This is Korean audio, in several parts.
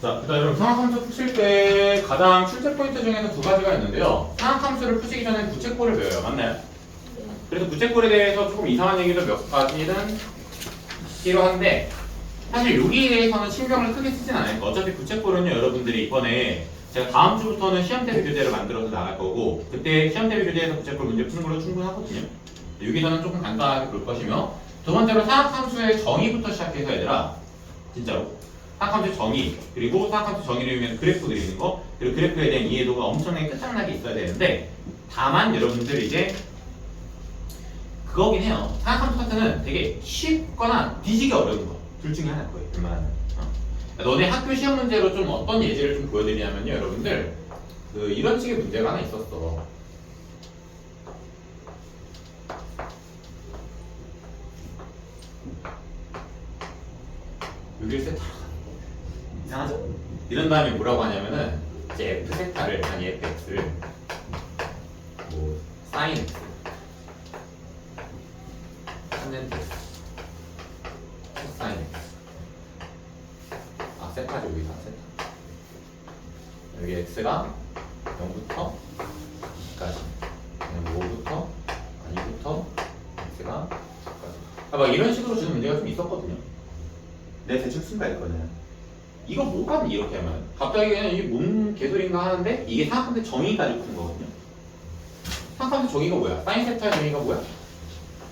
자, 일단 여러분 상학함수 푸실 때 가장 출제 포인트 중에서 두 가지가 있는데요. 상학함수를 푸시기 전에 부채꼴을 배워요. 맞나요? 그래서 부채꼴에 대해서 조금 이상한 얘기도 몇 가지는 필요한데 사실 여기에 대해서는 신경을 크게 쓰진 않을 거예요. 어차피 부채꼴은요 여러분들이 이번에 제가 다음 주부터는 시험 대비 교재를 만들어서 나갈 거고 그때 시험 대비 교재에서 부채꼴 문제 푸는 걸로 충분하거든요. 여기서는 조금 간단하게 볼 것이며 두 번째로 상학함수의 정의부터 시작해서 얘들아 진짜로 상학함수 정의 그리고 상학함수 정의를 이용해서 그래프 그리는 거 그리고 그래프에 대한 이해도가 엄청나게 끝장나게 있어야 되는데 다만 여러분들 이제 그거긴 해요. 상학함수 파트는 되게 쉽거나 뒤지기 어려운 거 둘 중에 하나일 거예요. 웬만하면 너네 학교 시험 문제로 좀 어떤 예제를 좀 보여드리냐면요 여러분들 그 이런 식의 문제가 하나 있었어. 여기를 세타 이상하죠? 이런 다음에 뭐라고 하냐면은 이제 F 세타를 아니 FX를 뭐 사인 X 탄젠트 X 코사인 X 아 세타죠 여기가 세타 여기 X가 0부터 2까지 5부터 2부터 X가 9까지 막 이런 식으로 주는 문제가 좀 있었거든요. 내 대충 쓴 거 있거든요. 이거 뭐가 이렇게 하면 갑자기 그냥 이게 뭔 개소리인가 하는데 이게 상학함수 정의까지 푸는 거거든요. 상학함수 정의가 뭐야? 사인 세타의 정의가 뭐야?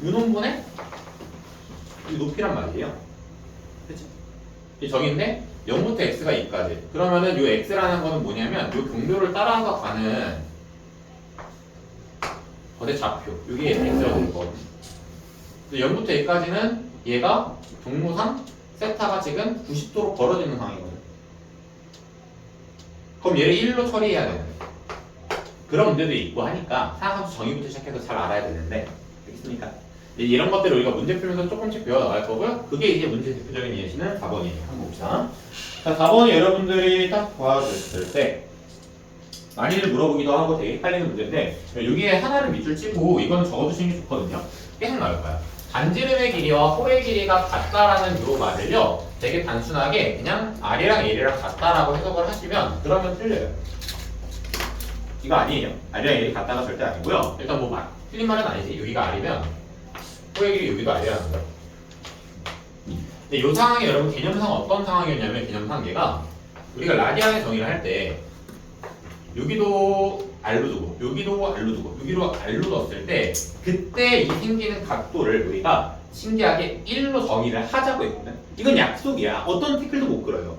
유놈분의 이 높이란 말이에요. 그치? 이 정의인데 0부터 x가 2까지 그러면은 이 x라는 거는 뭐냐면 이 경로를 따라서 가는 거대 좌표 이게 x라고 될 거거든요. 0부터 2까지는 얘가 경로상 세타가 지금 90도로 벌어지는 상황이거든. 그럼 얘를 1로 처리해야 되는데 그런 문제도 있고 하니까 상학함수 정의부터 시작해서 잘 알아야 되는데 알겠습니까? 이런 것들을 우리가 문제 풀면서 조금씩 배워나갈 거고요. 그게 이제 문제 대표적인 예시는 4번이에요. 한번 봅시다. 자, 4번이 여러분들이 딱 봐줬을 때 많이들 물어보기도 하고 되게 헷갈리는 문제인데 여기에 하나를 밑줄 치고 이거는 적어두시는 게 좋거든요. 계속 나올 거야. 반지름의 길이와 홀의 길이가 같다라는 요 말을요 되게 단순하게 그냥 R이랑 L이랑 같다라고 해석을 하시면 그러면 틀려요. 이거 아니에요. R이랑 L이 같다가 절대 아니고요. 일단 뭐 틀린 말은 아니지. 여기가 R이면 홀의 길이 여기도 R이라는 거예요. 근데 이 상황이 여러분 개념상 어떤 상황이었냐면 개념상 얘가 우리가 라디안의 정의를 할 때 여기도 R로 두고 여기도 R로 두고 여기로 R로 넣었을 때 그때 이 생기는 각도를 우리가 신기하게 1로 정의를 하자고 했거든. 이건 약속이야. 어떤 티클도 못 그려요.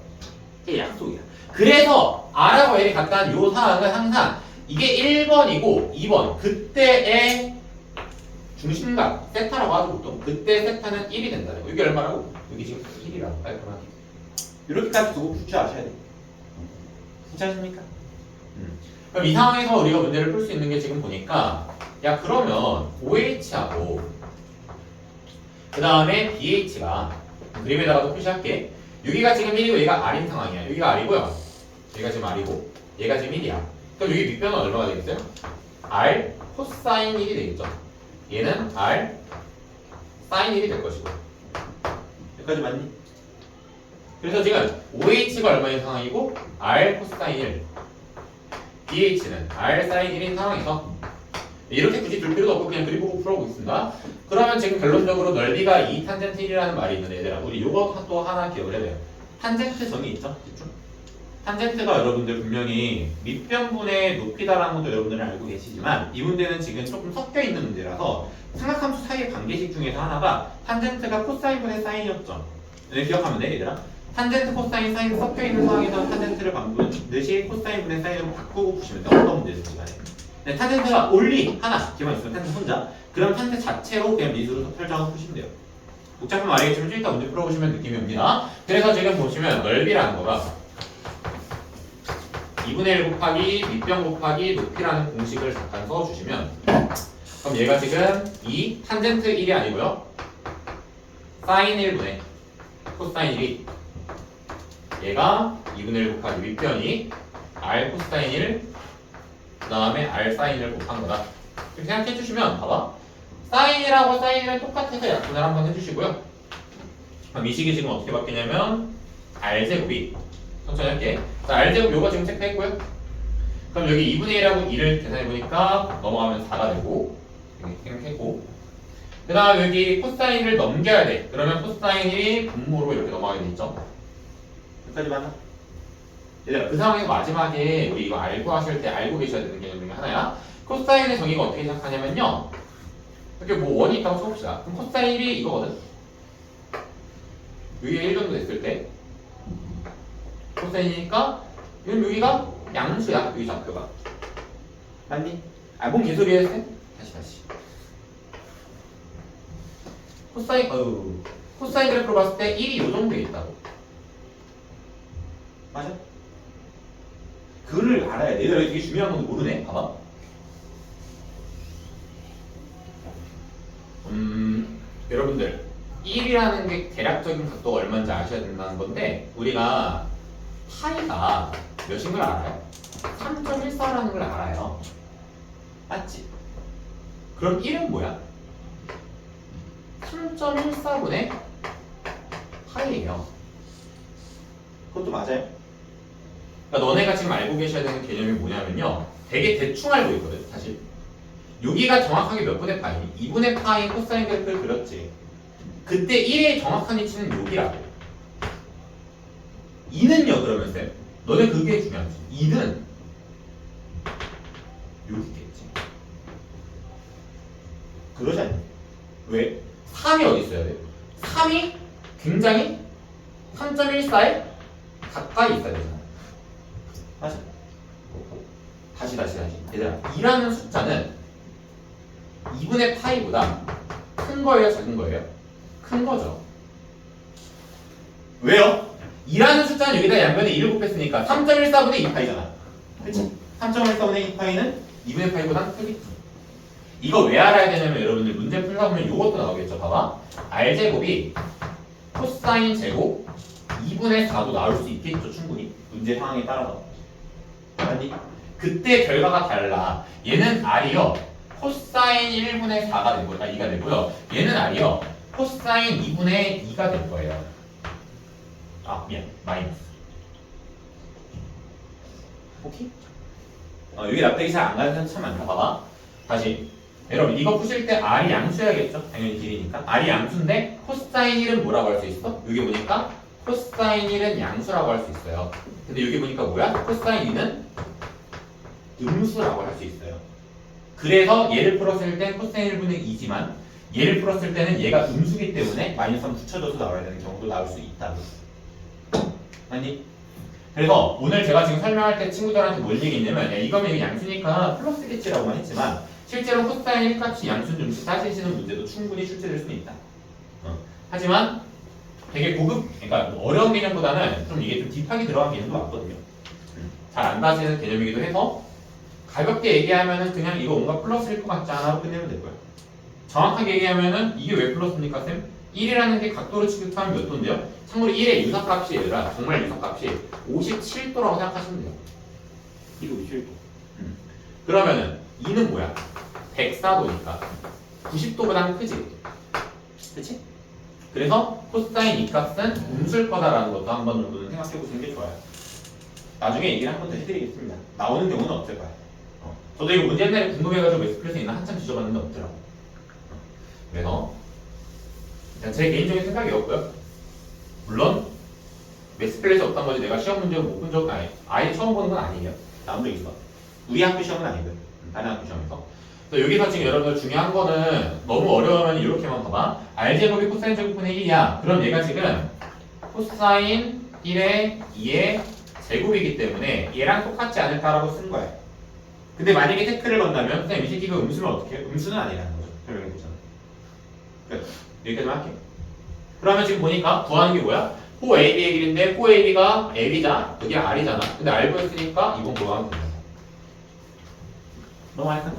이게 약속이야. 그래서 R하고 L이 같다는 이 상황은 항상 이게 1번이고 2번 그때의 중심각 세타라고 하죠 보통. 그때 세타는 1이 된다는 거. 여기 얼마라고? 여기 지금 1이라고 깔끔하게 이렇게까지 두고 풀출하셔야 돼요. 괜찮으십니까? 그럼 이 상황에서 우리가 문제를 풀 수 있는 게 지금 보니까 야 그러면 OH하고 그 다음에 BH가 그림에다가도 표시할게. 여기가 지금 1이고 얘가 R인 상황이야. 여기가 R이고요. 얘가 지금 R이고 얘가 지금 1이야. 그럼 여기 밑변은 얼마가 되겠어요? R 코사인 1이 되겠죠. 얘는 R 사인 1이 될 것이고 여기까지 맞니? 그래서 지금 OH가 얼마인 상황이고 R 코사인 1 BH는 R 사인 1인 상황에서 이렇게 굳이 둘 필요도 없고 그냥 그림 보고 풀어보겠습니다. 그러면 지금 결론적으로 넓이가 2 탄젠트 1이라는 말이 있는데 얘들아 우리 요거 또 하나 기억을 해야 돼요. 탄젠트 정의 있죠? 탄젠트가 여러분들 분명히 밑변분의 높이다라는 것도 여러분들은 알고 계시지만 이 문제는 지금 조금 섞여 있는 문제라서 삼각함수 사이의 관계식 중에서 하나가 탄젠트가 코사인분의 사인이었죠. 네, 기억하면 돼 얘들아. 탄젠트, 코사인, 사인 섞여 있는 상황에서 탄젠트를 반드시 코사인분의 사인으로 바꾸고 푸시면 돼. 어떤 문제든지 간에. 네, 탄젠트가 only 하나씩만 있으면 탄젠트 혼자. 그럼 탄젠트 자체로 그냥 미수로 설정하고 푸시면 돼요. 복잡한 말이겠지만 좀 이따 문제 풀어보시면 느낌이 옵니다. 그래서 지금 보시면 넓이라는 거가 2분의 1 곱하기 밑변 곱하기 높이라는 공식을 잠깐 써주시면 그럼 얘가 지금 2 탄젠트 1이 아니고요. 사인 1분의 코사인 1이 얘가 2분의 1 곱하기 밑변이 R 코사인 1 그 다음에 R 사인 1을 곱한 거다. 이렇게 생각해 주시면 봐봐. 사인이라고 사인이랑 똑같아서 약분을 한번 해주시고요. 그럼 이 식이 지금 어떻게 바뀌냐면 R제곱이 천천히 할게. 자, R제곱 요거 지금 체크했고요. 그럼 여기 2분의 1하고 2를 계산해보니까 넘어가면 4가 되고 여기 생각했고 그 다음 여기 코사인을 넘겨야 돼. 그러면 코사인 1이 분모로 이렇게 넘어가게 돼 있죠. 여기까지 맞나? 얘들아 그 상황에서 마지막에 우리 이거 알고 하실 때 알고 계셔야 되는 개념 중에 하나야. 코사인의 정의가 어떻게 생각하냐면요. 이렇게 뭐 원이 있다고 쳐봅시다. 그럼 코사인 1이 이거거든. 여기가 1 정도 됐을 때 코사인이니까 그럼 여기가 양수야. 여기 좌표가 맞니? 아 뭔 개소리야 쌤? 다시 코사인 그래프로 봤을 때 1이 요 정도 돼 있다고. 맞아? 그를 알아야 돼. 얘들아 되게 중요한 건데 모르네. 봐봐. 여러분들 1이라는 게 대략적인 각도가 얼마인지 아셔야 된다는 건데 우리가 파이가 몇인 걸 알아요? 3.14라는 걸 알아요. 맞지? 그럼 1은 뭐야? 3.14분의 파이예요. 그것도 맞아요. 그러니까 너네가 지금 알고 계셔야 되는 개념이 뭐냐면요. 되게 대충 알고 있거든, 사실. 여기가 정확하게 몇 분의 파이? 2분의 파이 코사인 그래프를 그렸지. 그때 1의 정확한 위치는 여기라고. 2는요, 그러면 쌤. 너네 그게 중요하지. 2는 여기 있겠지. 그러지 않니? 왜? 3이 어디 있어야 돼? 3이 굉장히 3.14에 가까이 있어야 되잖아. 맞아? 다시. 얘들아, 2라는 숫자는 2분의 파이보다 큰 거예요, 작은 거예요? 큰 거죠. 왜요? 2라는 숫자는 여기다 양변에 2를 곱했으니까 3.14분의 2파이잖아. 그치? 3.14분의 2파이는 2분의 파이보다 크겠지. 이거 왜 알아야 되냐면 여러분들 문제 풀다 보면 이것도 나오겠죠. 봐봐. R제곱이 코사인 제곱 2분의 4도 나올 수 있겠죠. 충분히. 문제 상황에 따라서. 맞니? 그때 결과가 달라. 얘는 R이요. 코사인 1분의 4가 되고요. 2가 되고요. 얘는 R이요. 코사인 2분의 2가 될 거예요. 아, 미안. 마이너스. 오케이? 여기 납득이 잘 안 가는 사람 참 많다. 봐봐. 다시. 여러분, 이거 푸실 때 R이 양수여야겠죠? 당연히 길이니까. R이 양수인데, 코사인 1은 뭐라고 할 수 있어? 여기 보니까, 코사인 1은 양수라고 할 수 있어요. 근데 여기 보니까 뭐야? 코사인 2는 음수라고 할 수 있어요. 그래서 얘를 풀었을 땐 코사인 1분의 2지만, 얘를 풀었을 때는 얘가 음수기 때문에 마이너스 3 붙여줘서 나와야 되는 경우도 나올 수 있다고. 아니? 그래서 오늘 제가 지금 설명할 때 친구들한테 뭘 얘기했냐면, 야, 이거면 이거 양수니까 플러스겠지라고만 했지만, 실제로 코사인 1 값이 양수인 음수 따지시는 문제도 충분히 출제될 수는 있다. 하지만 되게 고급, 그러니까 뭐 어려운 개념보다는 좀 이게 좀 딥하게 들어간 개념도 맞거든요. 잘 안 따지는 개념이기도 해서 가볍게 얘기하면은 그냥 이거 뭔가 플러스일 것 같지 않아 하고 끝내면 될 거야. 정확하게 얘기하면은 이게 왜 플러스입니까, 쌤? 1이라는 게 각도를 취급하면 몇 도인데요? 참고로 1의 유사값이 얘들아 정말 유사값이 57도라고 생각하시면 돼요. 57도. 그러면은 2는 뭐야? 104도니까 90도보다는 크지? 그치? 그래서 코사인 2 값은 음수일 거다라는 것도 한 번 정도는 생각해 보시는 게 좋아요. 나중에 얘기를 한 번 더 해드리겠습니다. 나오는 경우는 없을까요? 저도 이거 문제 옛날에 궁금해가지고 매스플래시 있나 한참 뒤져봤는데 없더라고. 그래서 제 개인적인 생각이었고요. 물론 매스플래시 없단 거지 내가 시험 문제를 못 본 적은 아예 처음 보는 건 아니에요. 나온 적 있어. 우리 학교 시험은 아니고요. 다른 학교 시험에서. 그래서 여기서 지금 여러분들 중요한 거는 너무 어려우면 이렇게만 봐봐. R제곱이 코사인 제곱분의 1이야. 그럼 얘가 지금 코사인 1의 2의 제곱이기 때문에 얘랑 똑같지 않을까라고 쓴 거야. 근데 만약에 태클을 건다면 선생님 이 새끼가 음수는 어떻게 해요? 음수는 아니라는 거죠. 설명해보잖아. 끝. 여기까지만 할게요. 그러면 지금 보니까 구하는 게 뭐야? 4AB의 길인데 4AB가 L이잖아. 여기 R이잖아. 근데 R 보였으니까 이건 뭐 하면 됩니다. 넘어갈까?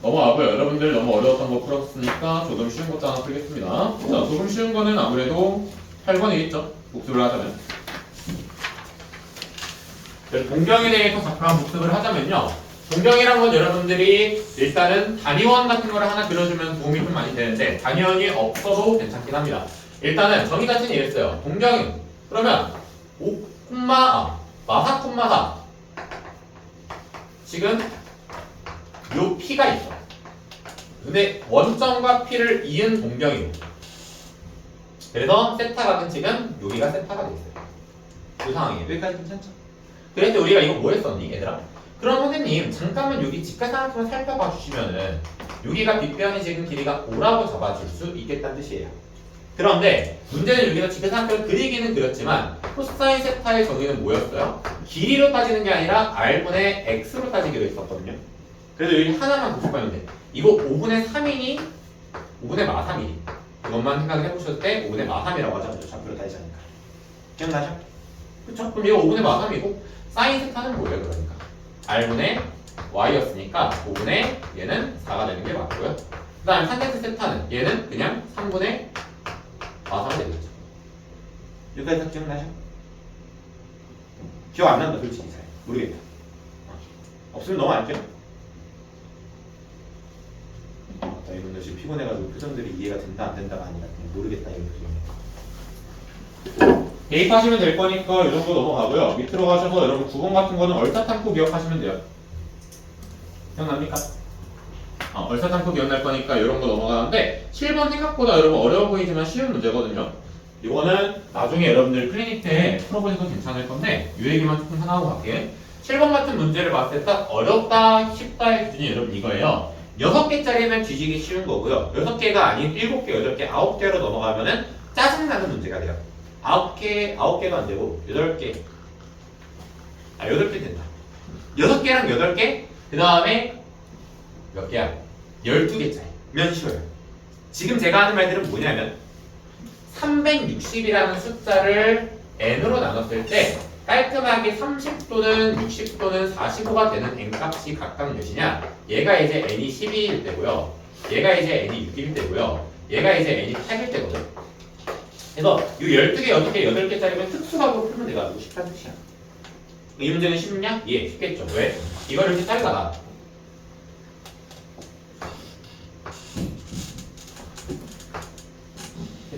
넘어가고요. 여러분들 너무 어려웠던 거 풀었으니까 조금 쉬운 것도 하나 풀겠습니다. 자, 조금 쉬운 거는 아무래도 8번이겠죠? 복습을 하자면. 동경에 대해서 잠깐 복습을 하자면요. 동경이란 건 여러분들이 일단은 단위원 같은 거를 하나 그려주면 도움이 좀 많이 되는데 단위원이 없어도 괜찮긴 합니다. 일단은 정의 자체는 이랬어요. 동경인. 그러면 5, 마사, 4. 지금 요 P가 있어. 근데 원점과 P를 이은 동경이고. 그래서 세타각은 지금 여기가 세타가 돼 있어요. 그 상황이에요. 여기까지 괜찮죠? 그래서 우리가 이거 뭐 했었니, 얘들아? 그럼 선생님 잠깐만 여기 직각삼각형을 살펴봐 주시면은 여기가 빗변이 지금 길이가 5라고 잡아줄 수 있겠다는 뜻이에요. 그런데 문제는 여기서 직각삼각형을 그리기는 그렸지만 코사인 세타의 정의는 뭐였어요? 길이로 따지는 게 아니라 r분의 x로 따지기로 했었거든요. 그래서 여기 하나만 고집하면 돼. 이거 5분의 3이니 5분의 마3이니 그것만 생각을 해보셨을 때 5분의 마3이라고 하죠. 좌표로 따지자니까. 기억나죠? 그쵸? 그럼 이거 5분의 마3이고 사인 세타는 뭐예요? 그러니까 r분의 y였으니까 5분의 얘는 4가 되는 게 맞고요. 그 다음에 탄젠트 세타는 얘는 그냥 3분의 마3이 되겠죠. 여기까지 다 기억나죠? 기억 안 난다 솔직히 잘 모르겠다. 없으면 너무 안 돼요. 이분들 지금 피곤해가지고 표정들이 이해가 된다 안 된다가 아니라 그냥 모르겠다 이런 표정이에요. 대입하시면 될 거니까 이 정도 넘어가고요. 밑으로 가셔서 여러분 9번 같은 거는 얼사탐구 기억하시면 돼요. 기억납니까? 얼사탐구 기억날 거니까 이런 거 넘어가는데 7번 생각보다 여러분 어려워 보이지만 쉬운 문제거든요. 이거는 나중에 여러분들 클리닉 때 풀어보셔도 괜찮을 건데 이 얘기만 조금 하나 하고 갈게. 7번 같은 문제를 봤을 때 딱 어렵다 쉽다의 기준이 여러분 이거예요. 6개짜리면 뒤지기 쉬운 거고요. 6개가 아닌 7개, 8개, 9개로 넘어가면은 짜증나는 문제가 돼요. 9개가 안 되고 8개. 8개 된다. 6개랑 8개, 그 다음에 몇 개야? 12개짜리면 쉬워요. 지금 제가 하는 말들은 뭐냐면 360이라는 숫자를 n으로 나눴을 때 깔끔하게 30 또는 60 또는 45가 되는 n값이 각각 몇이냐? 얘가 이제 n이 12일 때고요. 얘가 이제 n이 6일 때고요. 얘가 이제 n이 8일 때거든. 그래서 이 12개, 8개, 8개짜리면 특수각으로 풀면 돼가지고 쉽다는 뜻이야. 이 문제는 쉽냐? 예, 쉽겠죠. 왜? 이걸 이렇게 잘라놔.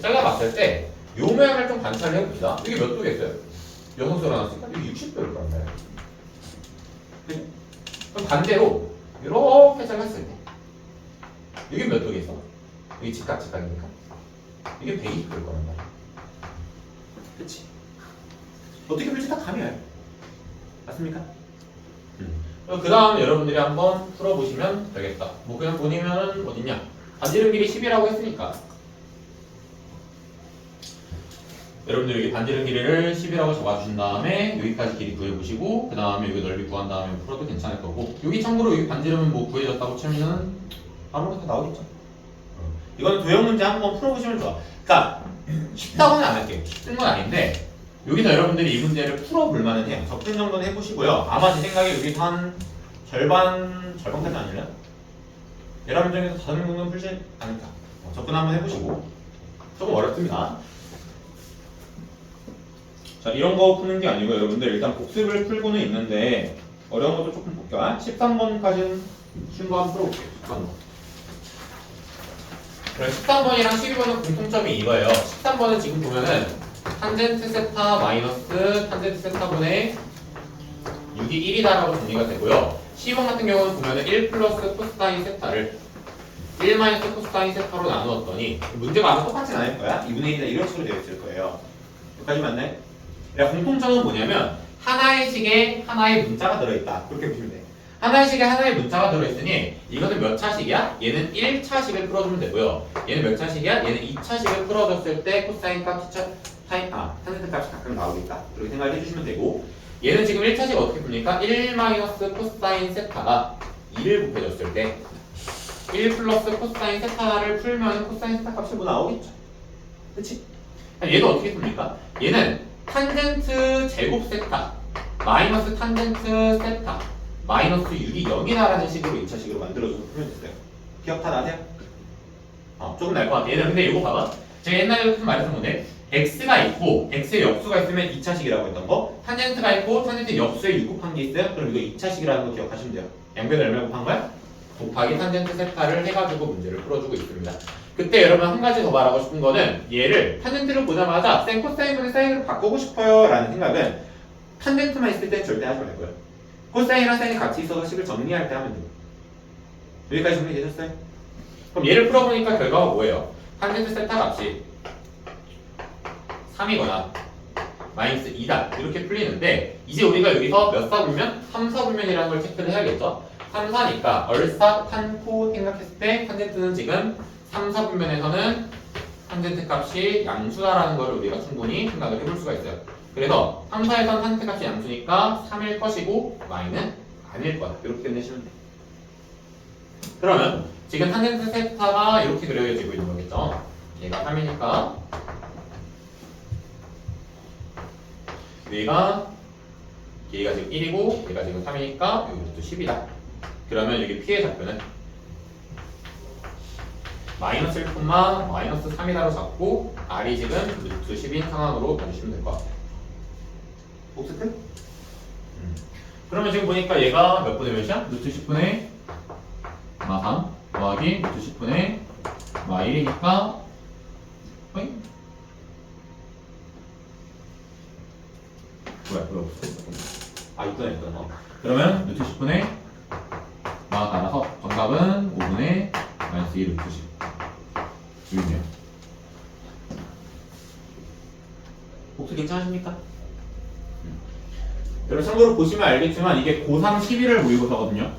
잘라봤을 때 요 모양을 좀 관찰을 해봅시다. 이게 몇 도겠어요? 6도로 나눴으니까 이게 60도일 거란 말이야. 그럼 반대로 이렇게 잘랐을 때 이게 몇 도겠어? 이게 직각이니까 이게 120도일 거란 말이야. 그치? 어떻게 풀지 다 감이 와요. 맞습니까? 그 다음 여러분들이 한번 풀어보시면 되겠다. 뭐 그냥 보내면 어딨냐? 반지름 길이 10이라고 했으니까 여러분들 여기 반지름 길이를 10이라고 잡아주신 다음에 여기까지 길이 구해보시고 그 다음에 여기 넓이 구한 다음에 풀어도 괜찮을 거고 여기 참고로 여기 반지름은 뭐 구해졌다고 치면은 아무것도 나오겠죠. 이거는 도형 문제 한번 풀어보시면 좋아. 그러니까 쉽다고는 안 할게요. 쉽은 건 아닌데 여기서 여러분들이 이 문제를 풀어볼 만은 해요. 접근 정도는 해보시고요. 아마 제 생각에 여기서 한 절반까지 아니려나? 여러분 중에서 5명 정도는 풀지 않을까. 접근 한번 해보시고 조금 어렵습니다. 자, 이런 거 푸는 게 아니고 여러분들 일단 복습을 풀고는 있는데 어려운 것도 조금 볼게요. 13번까지는 쉬운 거 한번 풀어볼게요. 13번. 그럼 13번이랑 12번은 공통점이 이거예요. 13번은 지금 보면은 탄젠트 세타 마이너스 탄젠트 세타분의 6이 1이다라고 정리가 되고요. 12번 같은 경우는 보면은 1 플러스 코사인 세타를 1 마이너스 코사인 세타로 나누었더니 문제가 아마 똑같진 않을 거야. 2분의 1이나 이런 식으로 되어 있을 거예요. 여기까지 맞나요? 공통점은 뭐냐면 하나의 식에 하나의 문자가 들어있다. 그렇게 보시면 돼. 하나의 식에 하나의 문자가 들어있으니 이거는 몇 차식이야? 얘는 1차식을 풀어주면 되고요. 얘는 몇 차식이야? 얘는 2차식을 풀어줬을 때 코사인 값, 탄젠트 값이 각각 나오겠다. 그렇게 생각을 해주시면 되고 얘는 지금 1차식 어떻게 풉니까? 1 마이너스 코사인 세타가 2를 곱해줬을 때 1 플러스 코사인 세타를 풀면 코사인 세타 값이 뭐 나오겠죠. 그치? 얘도 어떻게 풉니까? 얘는 탄젠트 제곱 세타 마이너스 탄젠트 세타 마이너스 6이 0이다라는 식으로 2차식으로 만들어줘서 풀면 됐어요. 기억 다 나세요? 조금 날 것 같아. 얘는 근데 이거 봐봐. 제가 옛날에 말했던 건데 x가 있고 x의 역수가 있으면 2차식이라고 했던 거 탄젠트가 있고 탄젠트 역수에 6 곱한 게 있어요? 그럼 이거 2차식이라는 거 기억하시면 돼요. 양변을 얼마 곱한 거야? 곱하기 탄젠트 세타를 해가지고 문제를 풀어주고 있습니다. 그때 여러분 한 가지 더 말하고 싶은 거는 얘를 탄젠트를 보자마자 생 코사인분의 사인으로 바꾸고 싶어요 라는 생각은 탄젠트만 있을 땐 절대 하지 말고요. 코사인이랑 사인이 같이 있어서 식을 정리할 때 하면 돼요. 여기까지 정리되셨어요? 그럼 얘를 풀어보니까 결과가 뭐예요? 탄젠트 세타 값이 3이거나 마이너스 2다 이렇게 풀리는데 이제 우리가 여기서 몇 사분면? 3사분면이라는 걸 체크를 해야겠죠? 3, 4니까 얼사, 탄, 코 생각했을 때 탄젠트는 지금 3, 4분면에서는 탄젠트 값이 양수다라는 걸 우리가 충분히 생각을 해볼 수가 있어요. 그래서 3, 4에서는 탄젠트 값이 양수니까 3일 것이고 y는 아닐 거다. 이렇게 끝내시면 돼요. 그러면 지금 탄젠트 세타가 이렇게 그려지고 있는 거겠죠? 얘가 3이니까 얘가 지금 1이고 얘가 지금 3이니까 여기도 10이다. 그러면 여기 P의 좌표는 마이너스 1, 마이너스 3이다로 잡고 R이 지금 루트 10인 상황으로 봐주시면 될 것 같아요. 복습 끝? 그러면 지금 보니까 얘가 몇 분의 몇이야? 루트 10분의 마 3 더하기 루트 10분의 마 1이니까 뭐야 없어. 있구나. 그러면 루트 10분의 마 따라서 정답은 5분의 마이너스 2 루트 10 여기네요. 복수 괜찮으십니까? 여러분 참고로 보시면 알겠지만 이게 고3 11월 모의고사거든요.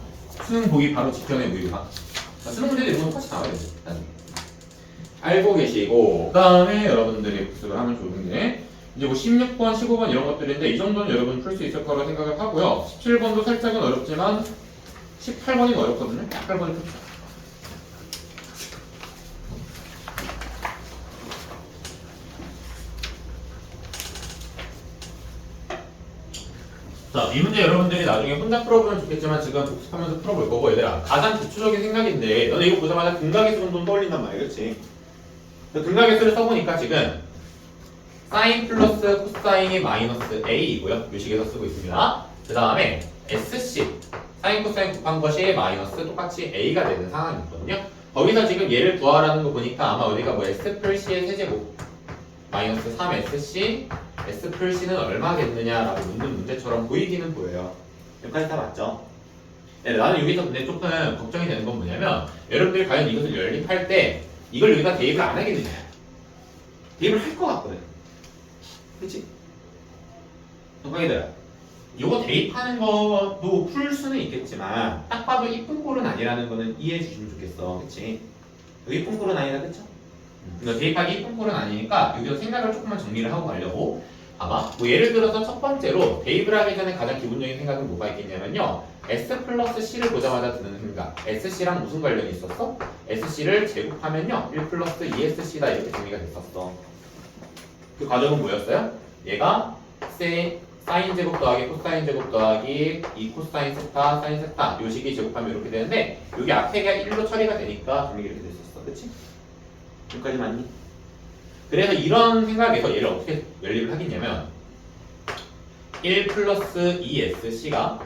수능 보기 바로 직전에 모의고사. 수능 문제도 이거 똑같이 나와야 돼요. 알고 계시고 그 다음에 여러분들이 복습을 하면 좋은 게 이제 뭐 16번, 15번 이런 것들인데 이 정도는 여러분 풀 수 있을 거라고 생각을 하고요. 17번도 살짝은 어렵지만 18번이 어렵거든요. 18번이 큽니다. 자, 이 문제 여러분들이 나중에 혼자 풀어보면 좋겠지만 지금 복습하면서 풀어볼 거고 얘들아 가장 기초적인 생각인데 너네 이거 보자마자 등가계수 정도는 떠올린단 말이야, 그렇지? 등가계수를 써보니까 지금 사인 플러스 코사인이 마이너스 A이고요. 이 식에서 쓰고 있습니다. 그 다음에 SC 사인 코사인 곱한 것이 마이너스 똑같이 A가 되는 상황이거든요. 거기서 지금 얘를 구하라는 거 보니까 아마 우리가 뭐 S 풀 C의 세제곱 마이너스 3SC S 풀 C는 얼마겠느냐라고 묻는 문제처럼 보이기는 보여요. 여기까지 다 맞죠? 네, 나는 여기서 근데 조금 걱정이 되는 건 뭐냐면 여러분들이 과연 이것을 연립할 때 이걸 여기다 대입을 안 하겠느냐. 대입을 할 것 같거든. 그치? 동강이들아 이거 대입하는 것도 풀 수는 있겠지만 딱 봐도 이쁜 꼴은 아니라는 거는 이해해 주시면 좋겠어. 그치? 여기 이쁜 꼴은 아니다. 그쵸? 대입하기 이쁜 꼴은 아니니까 여기서 생각을 조금만 정리를 하고 가려고. 봐봐. 뭐 예를 들어서 첫 번째로 대입을 하기 전에 가장 기본적인 생각은 뭐가 있겠냐면요. S 플러스 C를 보자마자 드는 생각. SC랑 무슨 관련이 있었어? SC를 제곱하면요. 1 플러스 2SC다 이렇게 정리가 됐었어. 그 과정은 뭐였어요? 얘가 사인 제곱 더하기 코사인 제곱 더하기 2 코사인 세타 사인 세타 요 식이 제곱하면 이렇게 되는데 여기 앞에가 1로 처리가 되니까 정리가 이렇게 됐었어. 그치? 여기까지 맞니? 그래서 이런 생각에서 얘를 어떻게 연립을 하겠냐면 1 플러스 2SC가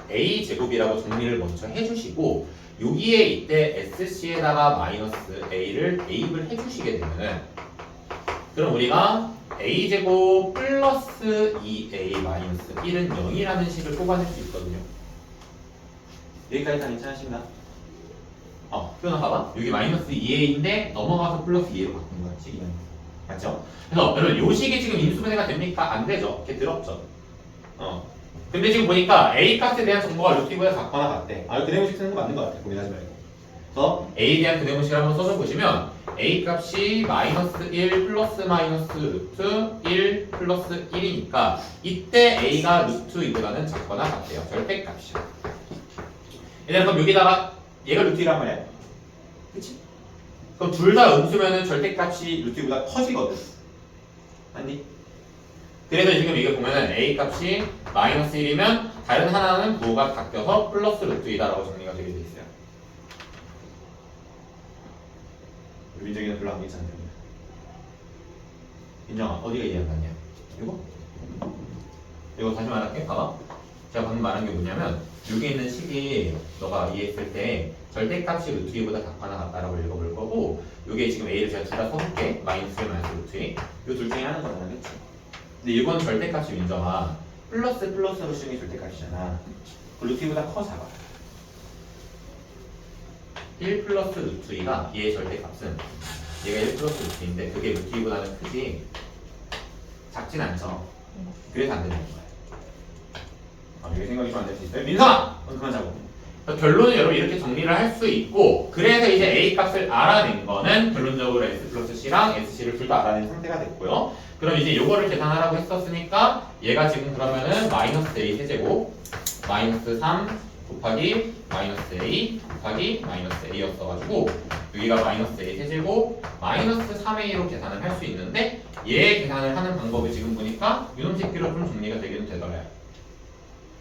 A 제곱이라고 정리를 먼저 해주시고 여기에 이때 SC에다가 마이너스 A를 대입을 해주시게 되면은 그럼 우리가 A제곱 플러스 2A 마이너스 1은 0이라는 식을 뽑아낼 수 있거든요. 여기까지 다 괜찮으신가? 표현 봐봐. 여기 마이너스 2A인데 넘어가서 플러스 2A로 바꾼 거야. 식이는. 맞죠? 그래서 여러분 요 식이 지금 인수분해가 됩니까? 안 되죠. 이렇게 들었죠. 근데 지금 보니까 A 값에 대한 정보가 루트보다 작거나 같대. 그대문식 쓰는 거 맞는 거 같아. 고민하지 말고. 그래서 A에 대한 그대문식을 한번 써줘 보시면 A 값이 마이너스 1 플러스 마이너스 루트 1 플러스 1이니까 이때 A가 루트 이보다는 작거나 같대요. 절대값이요. 얘들아 그럼 여기다가 얘가 루트 1란 말이야. 그치? 그럼 둘 다 음수면은 절대값이 루트보다 커지거든. 맞니? 그래서 지금 이게 보면은 A 값이 마이너스 1이면 다른 하나는 부호가 바뀌어서 플러스 루트 2다라고 정리가 되게 돼 있어요. 민정이는 별로 안 괜찮은데. 민정아 어디가 이해 안 갔냐? 이거 다시 말할게. 봐봐. 제가 방금 말한 게 뭐냐면 여기 있는 식이 너가 이해했을 때 절대값이 루트 2보다 작거나 같다라고 읽어볼 거고 여기에 지금 a를 제가 둘 다 써볼게. 마이너스 1, 마이너스 루트 2. 이 둘 중에 하는 거잖아, 그치? 근데 이건 절대값이 민정아 플러스로 쓰는 게 절대값이잖아. 그 루트 2보다 커 작아. 1 플러스 루트 2가 얘의 절대값은 얘가 1 플러스 루트 2인데 그게 루트 2보다는 크지 작진 않죠. 그래서 안 되는 거야. 이게 생각이 좀 안 될 수 있어요. 민성아! 그만 자고. 결론은 여러분 이렇게 정리를 할 수 있고 그래서 이제 A 값을 알아낸 거는 결론적으로 S 플러스 C랑 SC를 둘 다 알아낸 상태가 됐고요. 그럼 이제 요거를 계산하라고 했었으니까 얘가 지금 그러면은 마이너스 A 세제곱 마이너스 3 곱하기 마이너스 A 곱하기 마이너스 A였어가지고 여기가 마이너스 A 세제곱 마이너스 3A로 계산을 할 수 있는데 얘 계산을 하는 방법이 지금 보니까 이놈 새끼로 좀 정리가 되기는 되더라요.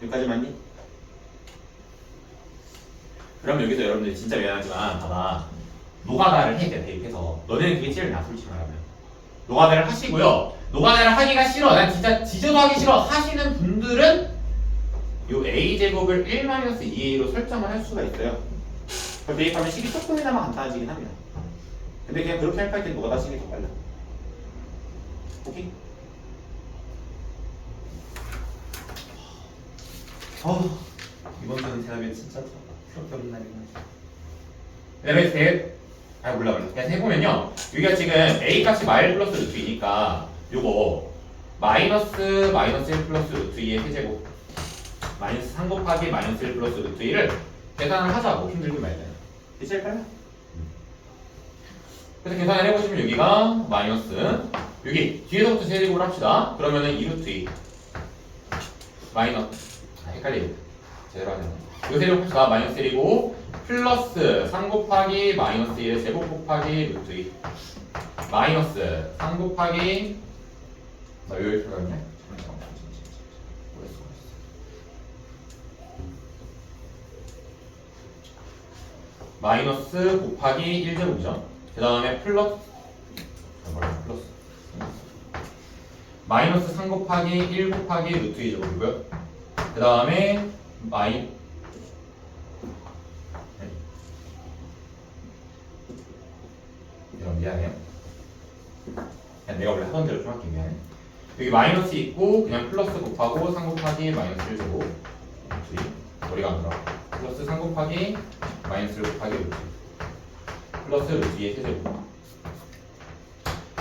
여기까지 맞니? 그럼 여기서 여러분들 진짜 미안하지만 봐봐 노가다를 해야 돼. 대입해서 너네는 그게 제일 나 솔직히 말하면 노가다를 하시고요. 노가다를 하기가 싫어 난 진짜 지저도 하기 싫어 하시는 분들은 요 a제곱을 1-2a로 설정을 할 수가 있어요. 그럼 대입하면 식이 조금이나마 간단해지긴 합니다. 근데 그냥 그렇게 할 때 노가다 식이 더 빨라. 오케이? 이번 주는 대답이 진짜 필요없게 없는 날이구나. 몰라. 그냥 해보면요. 여기가 지금 A 값이 마일 플러스 루트 2니까 요거 마이너스 1 플러스 루트 2의 세제곱 마이너스 3 곱하기 마이너스 1 플러스 루트 2를 계산을 하자고 힘들긴 말잖아. 이제 제일 빨라. 그래서 계산을 해보시면 여기가 마이너스 여기 뒤에서부터 세제곱을 합시다. 그러면은 2 루트 2 마이너스 헷갈리겠다. 제대로 하자. 이거 세제곱 합시다. 마이너스 1이고 플러스 3 곱하기 마이너스 1의 제곱 곱하기 루트 2 마이너스 3 곱하기 나 여기 들어갔네? 마이너스 곱하기 1제곱이죠. 그 다음에 플러스 마이너스 3 곱하기 1 곱하기 루트 2제곱이고요. 그 다음에 미안해요. 그냥 내가 원래 하던 대로 좀 할게. 미안해. 여기 마이너스 있고 그냥 플러스 곱하고 3 곱하기 마이너스 1제곱 루트 2 머리가 안 들어. 플러스 3 곱하기 마이너스 1 곱하기 루트 2 플러스 루트 2의 세제곱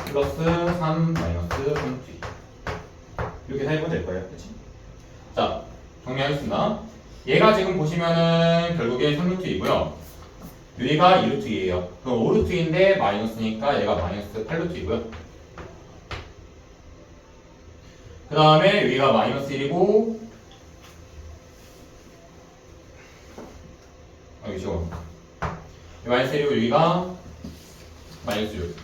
플러스 3 마이너스 3 루트 2 이렇게 해보면 될 거예요. 그치? 자 정리하겠습니다. 얘가 지금 보시면은 결국에 3루트이고요. 여기가 2루트이에요. 그럼 5루트인데 마이너스니까 얘가 마이너스 8루트이고요. 그 다음에 여기가 마이너스 1이고 여기 지금 마이너스 1이고 여기가 마이너스 6.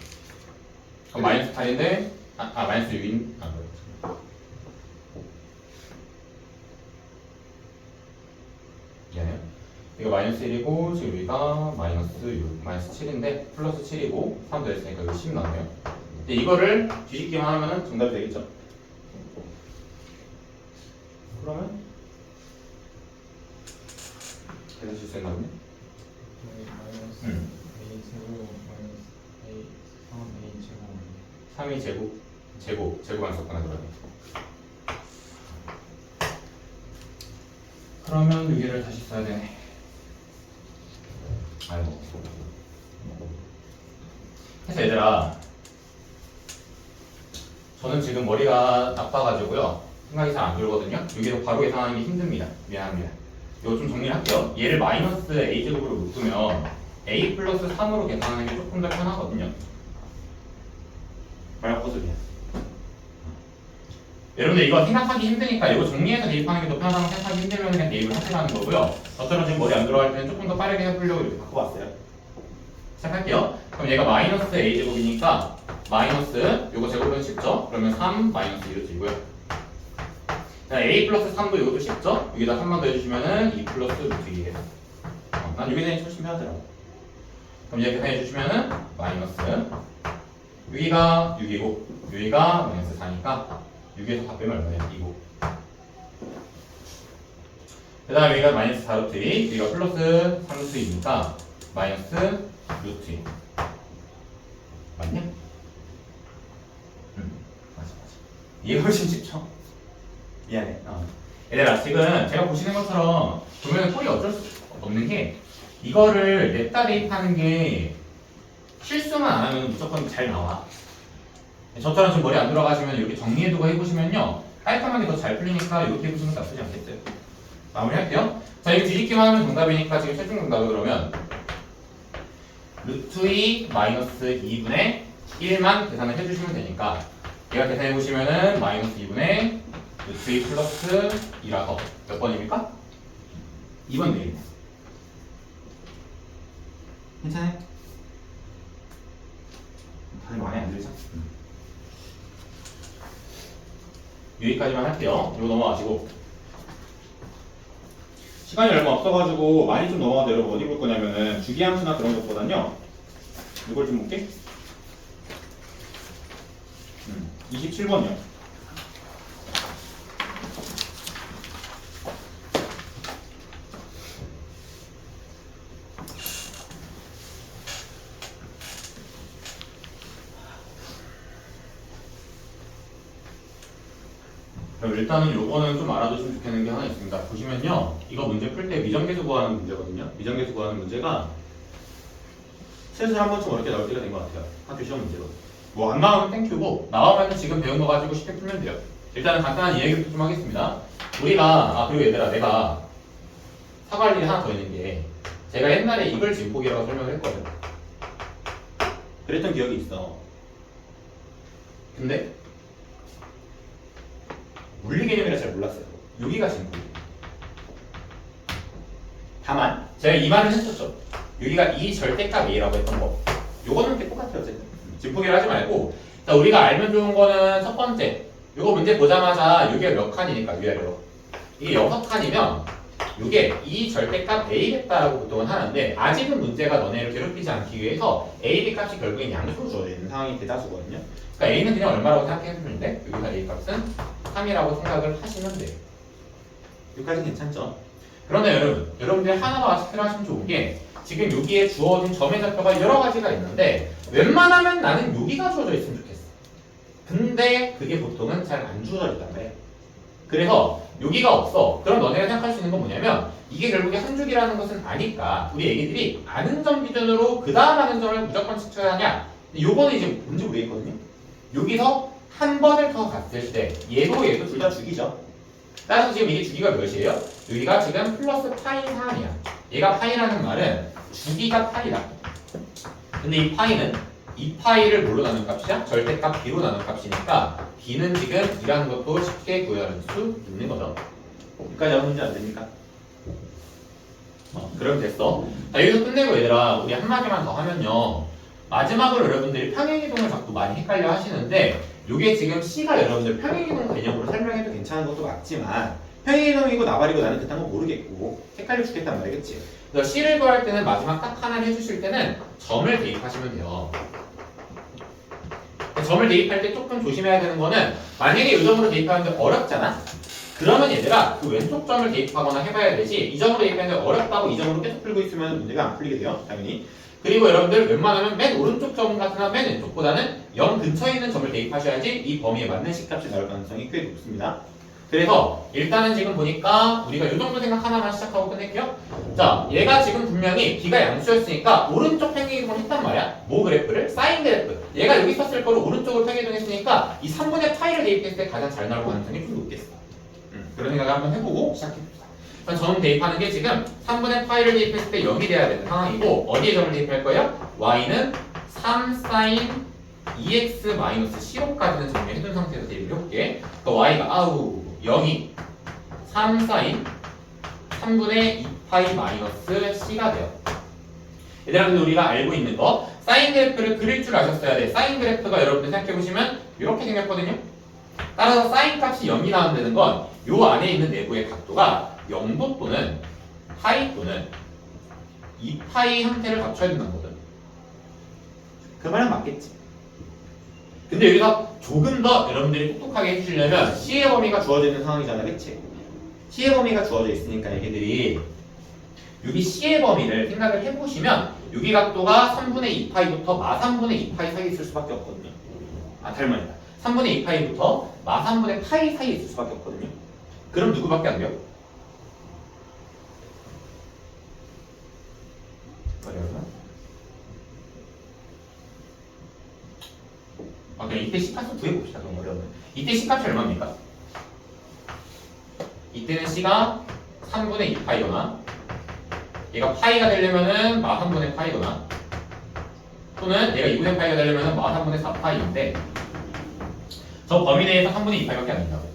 그럼 마이너스 8인데 마이너스 6인 미안해요. 이거 마이너스 1이고 지금 여기가 마이너스 6, 마이너스 7인데 플러스 7이고 3 더했으니까 여기 10 나오네요. 근데 이거를 뒤집기만 하면은 정답이 되겠죠? 그러면 계산실 수 있나 보네? 마이너스 A 제곱 마이너스 A 3A 제곱 3이 제곱만 썼구나 그러네. 그러면 여기를 다시 써야 되네. 아이고. 그래서 얘들아 저는 지금 머리가 나빠가지고요 생각이 잘 안 들거든요. 여기서 바로 계산하는 게 힘듭니다. 미안합니다. 이거 좀 정리를 할게요. 얘를 마이너스 a제곱으로 묶으면 a 플러스 3으로 계산하는 게 조금 더 편하거든요. 말 바꿔서 미안. 여러분들 이거 생각하기 힘드니까 이거 정리해서 대입하는 게 더 편하다고 생각하기 힘들면 그냥 대입을 하시라는 거고요. 저처럼 지금 머리 안 들어갈 때는 조금 더 빠르게 해보려고 이렇게 바꿔봤어요. 시작할게요. 그럼 얘가 마이너스 a제곱이니까 마이너스 요거 제곱은 쉽죠? 그러면 3 마이너스 2로 들고요. a 플러스 3도 이것도 쉽죠? 여기다 3만 더 해주시면은 2 플러스 루트 2예요. 난 여기 대해 훨씬 편하더라고. 그럼 얘 계산해 주시면은 마이너스 여기가 6이고 여기가 마이너스 4니까 6에서 다 빼면 얼마냐? 2고 그 다음에 여기가 마이너스 4루트 2, 여기가 플러스 3루트 2니까 마이너스 루트 2. 맞냐? 맞아. 이게 훨씬 쉽죠? 미안해. 얘들아, 지금 제가 보시는 것처럼 보면 꼴이 어쩔 수 없는 게 이거를 냅다 대입하는 게 실수만 안 하면 무조건 잘 나와. 저처럼 좀 머리 안 돌아가시면 이렇게 정리해두고 해보시면요 깔끔하게 더 잘 풀리니까 이렇게 해보시면 나쁘지 않겠어요. 마무리할게요. 자, 이거 뒤집기만 하면 정답이니까 지금 최종 정답은 그러면 루트 2 마이너스 2분의 1만 계산을 해주시면 되니까 얘가 계산해보시면은 마이너스 2분의 루트 2 플러스 2라서 몇 번입니까? 2번 내립니다. 괜찮아요? 다들 마음에 안 들죠? 여기까지만 할게요. 이거 넘어가시고 시간이 얼마 없어가지고 많이 좀 넘어가도 여러분 어디 볼 거냐면은 주기함수나 그런 것보단요 이걸 좀 볼게. 27번이요. 그럼 일단은 요거는 좀 알아두시면 좋겠는 게 하나 있습니다. 보시면요 이거 문제 풀 때 미정계수 구하는 문제거든요. 미정계수 구하는 문제가 슬슬 한 번쯤 어렵게 나올 때가 된 것 같아요. 학교 시험 문제거든요. 뭐 안 나오면 땡큐고 나오면 지금 배운 거 가지고 쉽게 풀면 돼요. 일단은 간단한 이야기부터 좀 하겠습니다. 우리가 그리고 얘들아 내가 사과할 일이 하나 더 있는 게 제가 옛날에 이걸 진폭이라고 설명을 했거든. 그랬던 기억이 있어. 근데 물리 개념이라 잘 몰랐어요. 여기가 진폭이에요. 다만 제가 이 말을 했었죠. 여기가 이 절대값 A라고 했던 거. 요거는 꽤 똑같아요. 어쨌든 진폭이라 하지 말고 자 우리가 알면 좋은 거는 첫 번째 요거 문제 보자마자 여기가 몇 칸이니까 위아래로 이게 6칸이면 요게 이 절대값 A겠다라고 보통은 하는데 아직은 문제가 너네를 괴롭히지 않기 위해서 A, B 값이 결국엔 양수로 줘야 되는 상황이 대다수거든요. 그러니까 A는 그냥 얼마라고 생각해주면 돼. 여기서 A 값은 3이라고 생각을 하시면 돼요. 여기까지 괜찮죠? 그런데 여러분들이 하나만 필요하시면 좋은 게 지금 여기에 주어진 점의 좌표가 여러 가지가 있는데 웬만하면 나는 여기가 주어져 있으면 좋겠어. 근데 그게 보통은 잘 안 주어져 있단 말이야. 그래서 여기가 없어. 그럼 너네가 생각할 수 있는 건 뭐냐면 이게 결국에 한 줄기라는 것은 아니까 우리 애기들이 아는 점 기준으로 그 다음 아는 점을 무조건 측정하냐. 요거는 이제 문제 모르겠거든요. 여기서 한 번을 더 갔을 때 얘도 둘 다 주기죠. 따라서 지금 이게 주기가 몇이에요? 여기가 지금 플러스 파이 3이야. 얘가 파이라는 말은 주기가 파이다. 근데 이 파이는 이 파이를 뭘로 나눈 값이야? 절대값 b로 나눈 값이니까 b는 지금 2라는 것도 쉽게 구현할 수 있는 거죠. 여기까지 하면 문제 안 됩니까? 그럼 됐어. 자, 여기서 끝내고 얘들아 우리 한마디만 더 하면요 마지막으로 여러분들이 평행이동을 자꾸 많이 헷갈려 하시는데 요게 지금 C가 여러분들 평행이동 개념으로 설명해도 괜찮은 것도 맞지만 평행이동이고 나발이고 나는 그딴 거 모르겠고 헷갈려 죽겠단 말이겠지. 그래서 C를 구할 때는 마지막 딱 하나를 해주실 때는 점을 대입하시면 돼요. 점을 대입할 때 조금 조심해야 되는 거는 만약에 이 점으로 대입하는데 어렵잖아? 그러면 얘들아 그 왼쪽 점을 대입하거나 해봐야 되지 이 점으로 대입하는데 어렵다고 이 점으로 계속 풀고 있으면 문제가 안 풀리게 돼요. 당연히. 그리고 여러분들 웬만하면 맨 오른쪽 점 같으나 맨 왼쪽보다는 0 근처에 있는 점을 대입하셔야지 이 범위에 맞는 C값이 나올 가능성이 꽤 높습니다. 그래서 일단은 지금 보니까 우리가 이 정도 생각 하나만 시작하고 끝낼게요. 자, 얘가 지금 분명히 B가 양수였으니까 오른쪽 평행이동을 했단 말이야. 뭐 그래프를? 사인 그래프. 얘가 여기 썼을 거로 오른쪽으로 평행이동했으니까 이 3분의 파이를 대입했을 때 가장 잘 나올 가능성이 좀 높겠어. 그런 생각을 한번 해보고 시작해봅시다. 점 대입하는 게 지금 3분의 파이를 대입했을 때 0이 돼야 되는 상황이고 어디에 점을 대입할 거예요? y는 3sin 2x-c로까지는 정리해둔 상태에서 대입을 해볼게. 그러니까 y가 0이 3sin 3분의 2파이 c가 돼요. 얘들아 근데 우리가 알고 있는 거 사인 그래프를 그릴 줄 아셨어야 돼. 사인 그래프가 여러분들 생각해보시면 이렇게 생겼거든요. 따라서 사인 값이 0이 나온다는 건 요 안에 있는 내부의 각도가 0도 또는 파이 또는 2파이 형태를 갖춰야 된다는 거든. 그 말은 맞겠지. 근데 여기서 조금 더 여러분들이 똑똑하게 해주시려면 C의 범위가 주어지는 상황이잖아, 그치? C의 범위가 주어져 있으니까 얘네들이 여기 C의 범위를 생각을 해보시면 여기 각도가 3분의 2파이부터 마 3분의 2파이 사이에 있을 수밖에 없거든요. 아, 닮아있다. 3분의 2파이부터 마 3분의 파이 사이에 있을 수밖에 없거든요. 그럼 누구밖에 안 돼요? 그냥 이때 C값을 구해봅시다. 그럼 어려우면. 이때 C값이 얼마입니까? 이때는 C가 3분의 2파이거나 얘가 파이가 되려면은 마 3분의 파이거나 또는 얘가 2분의 파이가 되려면은 마 3분의 4파이인데 저 범위 내에서 3분의 2파이밖에 안 된다고.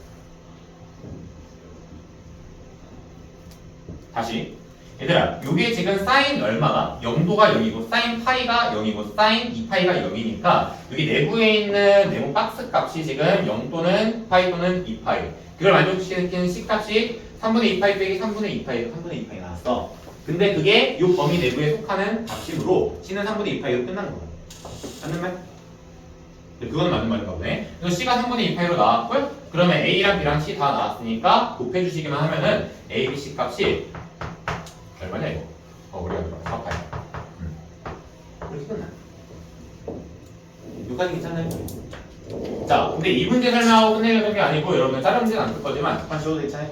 다시 얘들아, 요게 지금 사인 얼마가 0도가 0이고 사인 파이가 0이고 사인 2파이가 0이니까 여기 내부에 있는 네모 박스 값이 지금 0 또는 파이 또는 2파이 그걸 만족시키는 C 값이 3분의 2파이 빼기 3분의 2파이 3분의 2파이 나왔어. 근데 그게 요 범위 내부에 속하는 값이므로 C는 3분의 2파이로 끝나는 거야. 맞는 말? 그건 맞는 말인가 보네. 그래서 C가 3분의 2파이로 나왔고요. 그러면 A랑 B랑 C 다 나왔으니까 곱해주시기만 하면은 A, B, C 값이 얼마냐 이거? 우리가 4파이. 그렇게 끝나. 여기까지 괜찮나요? 자, 근데 이 문제 설명하고 끝내려는 게 아니고 여러분들 다른 문제는 안 풀 거지만 잠깐 지워도 괜찮아요?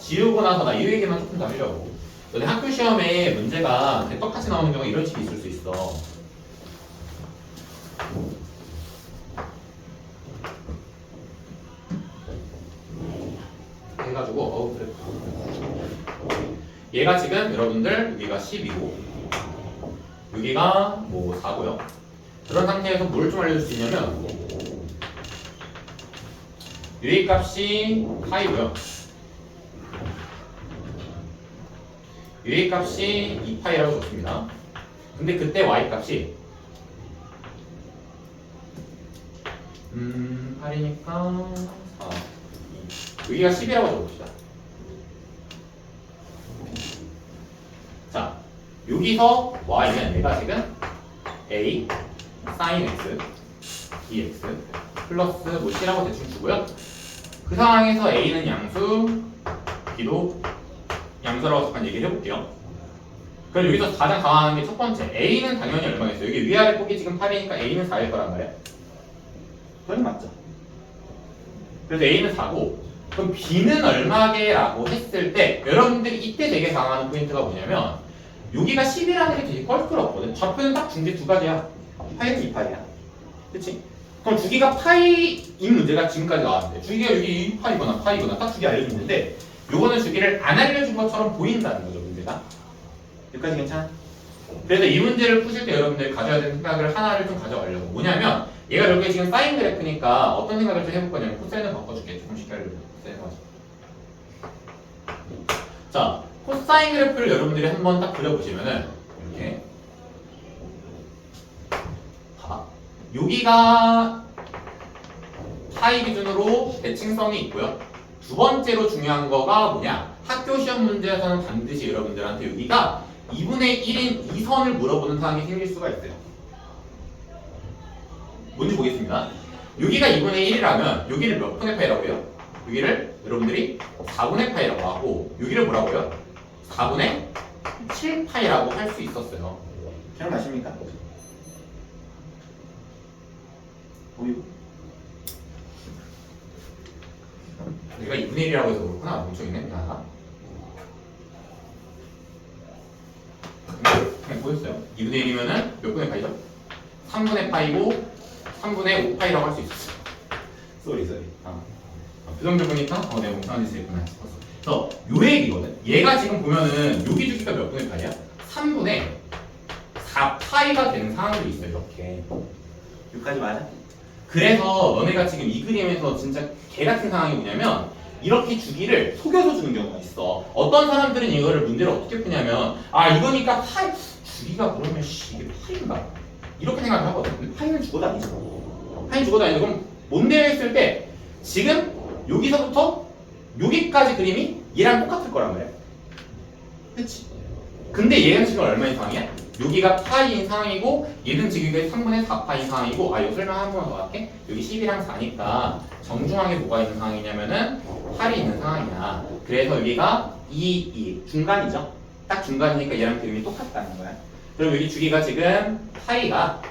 지우고 나서 나 이 얘기만 조금 더 하려고. 너네 학교 시험에 문제가 똑같이 나오는 경우가 이런 식이 있을 수 있어. 해가지고 그래. 얘가 지금 여러분들 여기가 10이고 여기가 뭐 4고요. 그런 상태에서 뭘 좀 알려줄 수 있냐면 유의 값이 파이고요. 유의 값이 2파이라고 줬습니다. 근데 그때 y 값이 8이니까 4 여기가 10이라고 적읍시다. 자, 여기서 y는 내가 지금 a sin x dx 플러스 뭐 c라고 대충 주고요. 그 상황에서 a는 양수, b도 양수라고 잠깐 얘기를 해볼게요. 그럼 여기서 가장 강화하는 게 첫 번째 a는 당연히 얼마겠어요? 여기 위아래 폭이 지금 8이니까 a는 4일 거란 말이야. 그건 맞죠? 그래서 a는 4고 그럼 b는 얼마게라고 했을 때 여러분들이 이때 되게 강화하는 포인트가 뭐냐면 여기가 10이라는 게 되게 껄끄럽거든. 좌표는 딱 중계 두 가지야. 파이는 2파이야. 그치? 그럼 주기가 파이인 문제가 지금까지 나왔는데 주기가 여기 2파이거나 파이거나 딱 주기 알려줬는데 요거는 주기를 안 알려준 것처럼 보인다는 거죠, 문제가. 여기까지 괜찮아? 그래서 이 문제를 푸실 때 여러분들이 가져야 되는 생각을 하나를 좀 가져가려고. 뭐냐면 얘가 여기 지금 사인 그래프니까 어떤 생각을 좀 해볼 거냐면 코사인을 바꿔줄게. 조금씩 기다려줘. 코사인 가지고. 자, 코사인 그래프를 여러분들이 한번 딱 그려보시면은 이렇게 봐봐. 여기가 파이 기준으로 대칭성이 있고요. 두 번째로 중요한 거가 뭐냐? 학교 시험 문제에서는 반드시 여러분들한테 여기가 2분의 1인 2선을 물어보는 상황이 생길 수가 있어요. 뭔지 보겠습니다. 여기가 2분의 1이라면 여기를 몇 분의 파이라고 해요? 여기를 여러분들이 4분의 파이라고 하고 여기를 뭐라고 해요? 4분의 7파이라고 할 수 있었어요. 기억나십니까? 보이고? 내가 2분의 1이라고 해서 그렇구나. 멍청이네. 미안하다. 그냥 보였어요. 2분의 1이면은 몇 분의 파이죠? 3분의 파이고 3분의 5파이라고 할 수 있었어요. 쏘리. 표정들 보니까 내가 멍청한 짓을 했구나 싶었어. 그래서 요 얘기거든. 얘가 지금 보면은 여기 주기가 몇 분의 파이야? 3분의 4파이가 되는 상황도 있어요. 이렇게. 여기까지 맞아? 그래서 너네가 지금 이 그림에서 진짜 개같은 상황이 뭐냐면 이렇게 주기를 속여서 주는 경우가 있어. 어떤 사람들은 이거를 문제를 어떻게 푸냐면 이거니까 파이 주기가 그러면 이게 파이인가? 이렇게 생각을 하거든. 근데 파이는 죽어도 아니죠. 파이는 죽어도 아니죠. 그럼 뭔데요 했을 때 지금 여기서부터 여기까지 그림이 얘랑 똑같을 거란 말이야. 그치? 근데 얘는 지금 얼마인 상황이야? 여기가 파이인 상황이고 얘는 지금 3분의 4파인 상황이고 이거 설명 한 번 더 할게. 여기 10이랑 4니까 정중앙에 뭐가 있는 상황이냐면은 8이 있는 상황이야. 그래서 여기가 2 중간이죠. 딱 중간이니까 얘랑 그림이 똑같다는 거야. 그럼 여기 주기가 지금 파이가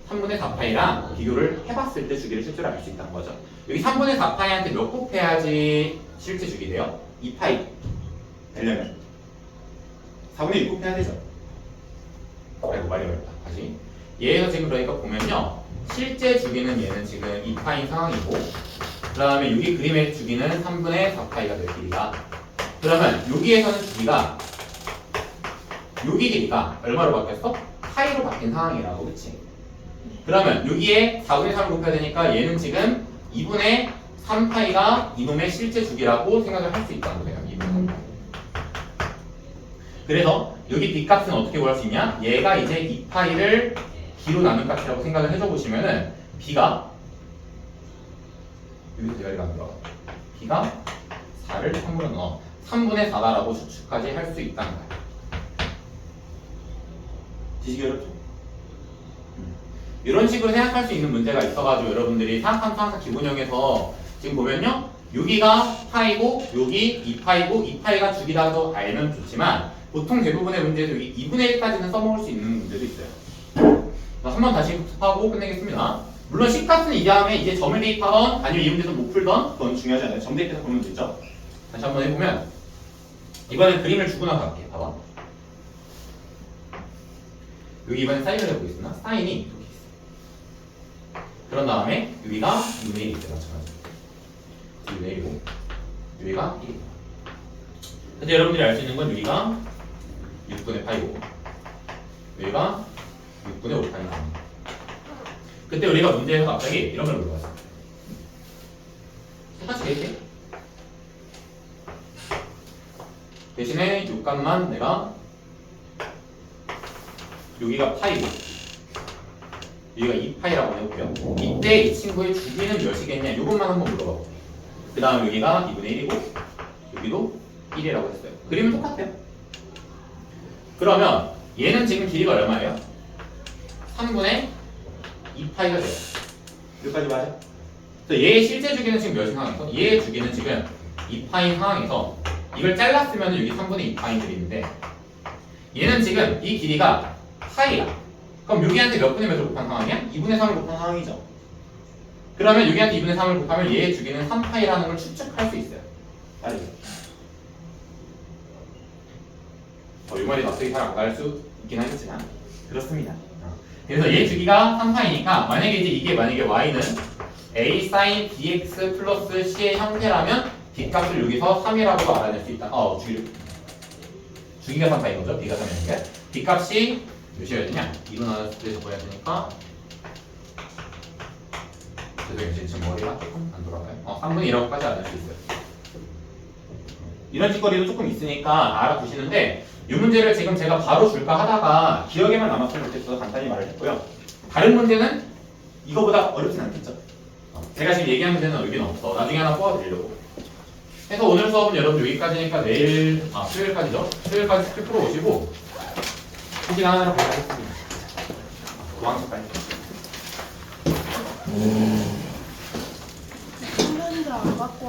3분의 4파이랑 비교를 해봤을 때 주기를 실제로 알 수 있다는 거죠. 여기 3분의 4파이한테 몇 곱해야지 실제 주기 돼요? 2파이 되려면 4분의 6 곱해야 되죠. 아이고 말이 어렵다. 다시 얘에서 지금 그러니까 보면요, 실제 주기는 얘는 지금 2파인 상황이고, 그 다음에 여기 그림의 주기는 3분의 4파이가 될 길이가. 그러면 여기에서는 주기가 여기 길이가 얼마로 바뀌었어? 파이로 바뀐 상황이라고, 그치? 그러면 여기에 4분의 3을 곱해야 되니까 얘는 지금 2분의 3파이가 이놈의 실제 주기라고 생각을 할 수 있다는 거예요. 2분의 3파이. 그래서 여기 B값은 어떻게 구할 수 있냐? 얘가 이제 2파이를 B로 나눈 값이라고 생각을 해줘 보시면은 B가 여기서 대가리가 안 들어가. B가 4를 3으로 넣어 3분의 4다라고 추측까지 할 수 있다는 거야. 지식이 어렵죠? 이런 식으로 생각할 수 있는 문제가 있어가지고 여러분들이 생각하면서 항상 기본형에서 지금 보면요, 여기가 파이고 여기 2파이고 2파이가 주기라도 알면 좋지만 보통 대부분의 문제에서 여기 2분의 1까지는 써먹을 수 있는 문제도 있어요. 한번 다시 복습하고 끝내겠습니다. 물론 C값은 이 다음에 이제 점을 대입하던 아니면 이 문제에서 못 풀던 그건 중요하지 않아요. 점 대입해서 보면 되죠. 다시 한번 해보면 이번엔 그림을 주고 나서 할게요. 봐봐. 여기 이번엔 사인을 해보겠습니다. 사인이 이렇게 있어요. 그런 다음에 여기가 2분의 1이 있어요. 마찬가지로 2분의 1이고 여기가 1이에요. 근데 여러분들이 알 수 있는 건 여기가 6분의 8이고 여기가 6분의 5파입니다. 그때 우리가 문제에서 갑자기 이런 걸 물어봤어요. 똑같이 이렇게 대신에 육값만 내가 여기가 파이고 여기가 2파이라고 해볼게요. 이때 이 친구의 주기는 몇이겠냐 이것만 한번 물어봐볼게요. 그 다음 여기가 2분의 1이고 여기도 1이라고 했어요. 그림은 똑같아요. 그러면 얘는 지금 길이가 얼마예요? 3분의 2파이가 돼요. 여기까지 맞아? 그래서 얘의 실제 주기는 지금 몇 상황에서? 얘의 주기는 지금 2파인 상황에서 이걸 잘랐으면 여기 3분의 2파인 그림인데 얘는 지금 이 길이가 파이야. 그럼 여기한테 몇 분의 몇을 곱한 상황이야? 2분의 3을 곱한 상황이죠. 그러면 여기한테 2분의 3을 곱하면 얘의 주기는 3파이라는 걸 추측할 수 있어요. 알겠죠? 이 말이 납득이 잘 안 갈 수 있긴 하겠지만 그렇습니다. 그래서 얘 주기가 3파이니까 만약에 이제 이게 만약에 y는 a sin bx 플러스 c의 형태라면 b값을 여기서 3이라고 알아낼 수 있다. 주기가 3파인 거죠. b가 3이니까 b값이 몇이어야 되냐? 2로 나눴을 때 적어야 되니까 죄송해요. 지금 머리가 조금 안 돌아가요. 3분의 1라고까지 알아낼 수 있어요. 이런 짓거리도 조금 있으니까 알아두시는데 이 문제를 지금 제가 바로 줄까 하다가 기억에만 남았으면 좋겠어서 간단히 말을 했고요. 다른 문제는 이거보다 어렵진 않겠죠. 제가 지금 얘기한 문제는 의미는 없어. 나중에 하나 뽑아드리려고. 그래서 오늘 수업은 여러분 여기까지니까 내일, 수요일까지죠. 수요일까지 스킬 풀어 오시고 1시간 하나로 가겠습니다. 도망쳐 빨리. 한 번도 안 갖고